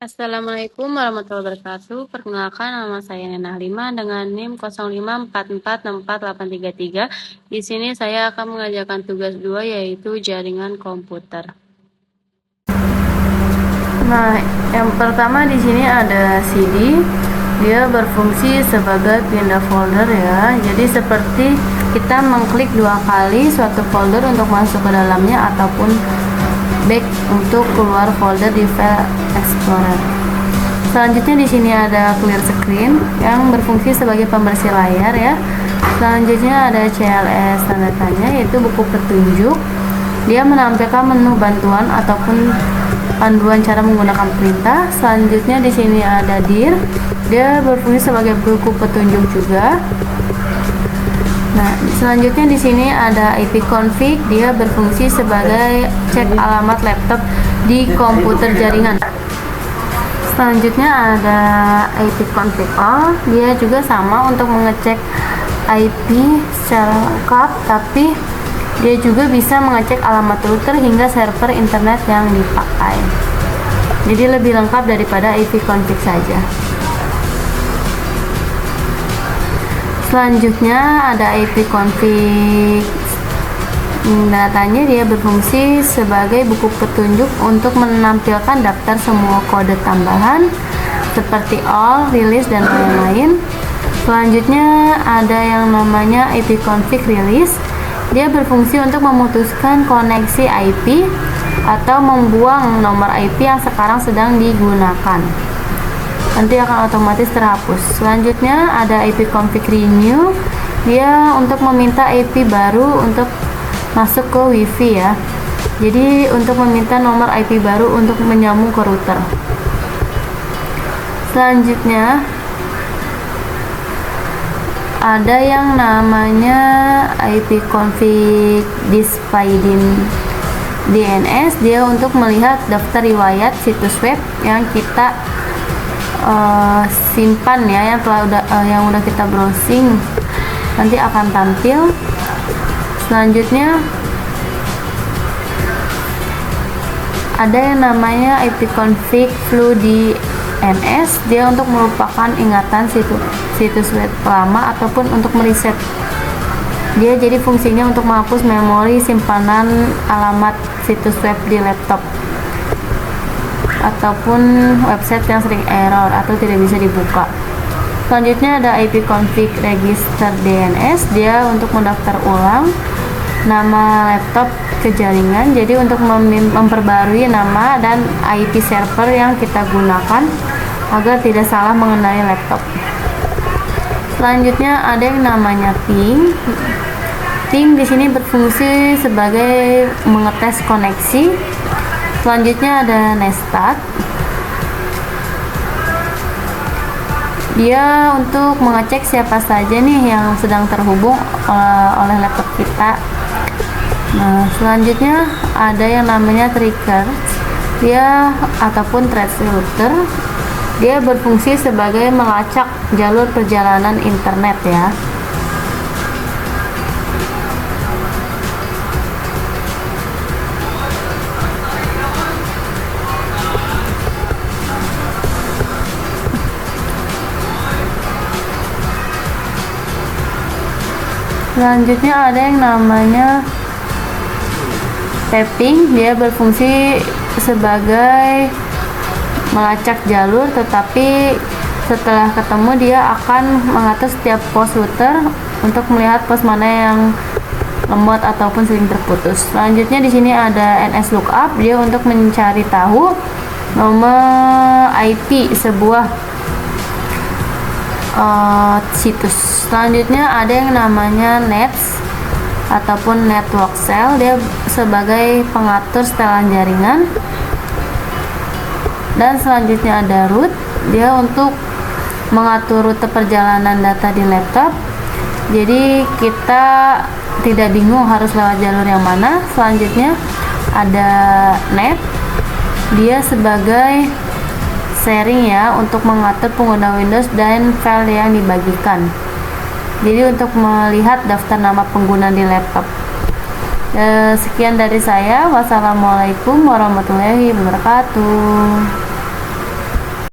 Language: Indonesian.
Assalamualaikum warahmatullahi wabarakatuh. Perkenalkan, nama saya Nena Lima dengan NIM 05446483. Di sini saya akan mengajarkan tugas 2 yaitu jaringan komputer. Nah, yang pertama di sini ada CD. Dia berfungsi sebagai pindah folder ya. Jadi seperti kita mengklik 2 kali suatu folder untuk masuk ke dalamnya ataupun back untuk keluar folder di file explorer. Selanjutnya di sini ada clear screen yang berfungsi sebagai pembersih layar ya. Selanjutnya ada CLS tanda tanya, yaitu buku petunjuk. Dia menampilkan menu bantuan ataupun panduan cara menggunakan perintah. Selanjutnya di sini ada dir. Dia berfungsi sebagai buku petunjuk juga. Nah, selanjutnya di sini ada ipconfig. Dia berfungsi sebagai cek alamat laptop di komputer jaringan. Selanjutnya ada ipconfig all. Dia juga sama untuk mengecek IP secara lengkap, tapi dia juga bisa mengecek alamat router hingga server internet yang dipakai. Jadi lebih lengkap daripada ipconfig saja. Selanjutnya ada ipconfig datanya. Dia berfungsi sebagai buku petunjuk untuk menampilkan daftar semua kode tambahan seperti all, release, dan lain-lain. Selanjutnya ada yang namanya ipconfig release. Dia berfungsi untuk memutuskan koneksi IP atau membuang nomor IP yang sekarang sedang digunakan. Nanti akan otomatis terhapus. Selanjutnya ada ipconfig renew. Dia untuk meminta IP baru untuk masuk ke wifi ya. Jadi untuk meminta nomor IP baru untuk menyambung ke router. Selanjutnya ada yang namanya ipconfig display DNS. Dia untuk melihat daftar riwayat situs web yang kita simpan ya, yang udah kita browsing, nanti akan tampil. Selanjutnya ada yang namanya ipconfig flu DNS. Dia untuk merupakan ingatan situs web lama ataupun untuk mereset. Dia jadi fungsinya untuk menghapus memori simpanan alamat situs web di laptop ataupun website yang sering error atau tidak bisa dibuka. Selanjutnya ada ipconfig register DNS. Dia untuk mendaftar ulang nama laptop ke jaringan, jadi untuk memperbarui nama dan IP server yang kita gunakan agar tidak salah mengenai laptop. Selanjutnya ada yang namanya ping. Ping di sini berfungsi sebagai mengetes koneksi. Selanjutnya ada nestat. Dia untuk mengecek siapa saja nih yang sedang terhubung oleh laptop kita. Nah, selanjutnya ada yang namanya trigger. Dia ataupun trace router. Dia berfungsi sebagai melacak jalur perjalanan internet ya. Selanjutnya ada yang namanya tapping. Dia berfungsi sebagai melacak jalur, tetapi setelah ketemu dia akan mengatur setiap pos router untuk melihat pos mana yang lemot ataupun sering terputus. Selanjutnya di sini ada NSLOOKUP. Dia untuk mencari tahu nomor IP sebuah situs. Selanjutnya ada yang namanya nets ataupun network cell. Dia sebagai pengatur setelan jaringan. Dan selanjutnya ada root. Dia untuk mengatur rute perjalanan data di laptop, jadi kita tidak bingung harus lewat jalur yang mana. Selanjutnya ada net. Dia sebagai sharing ya, untuk mengatur pengguna Windows dan file yang dibagikan. Jadi untuk melihat daftar nama pengguna di laptop. Sekian dari saya. Wassalamualaikum warahmatullahi wabarakatuh.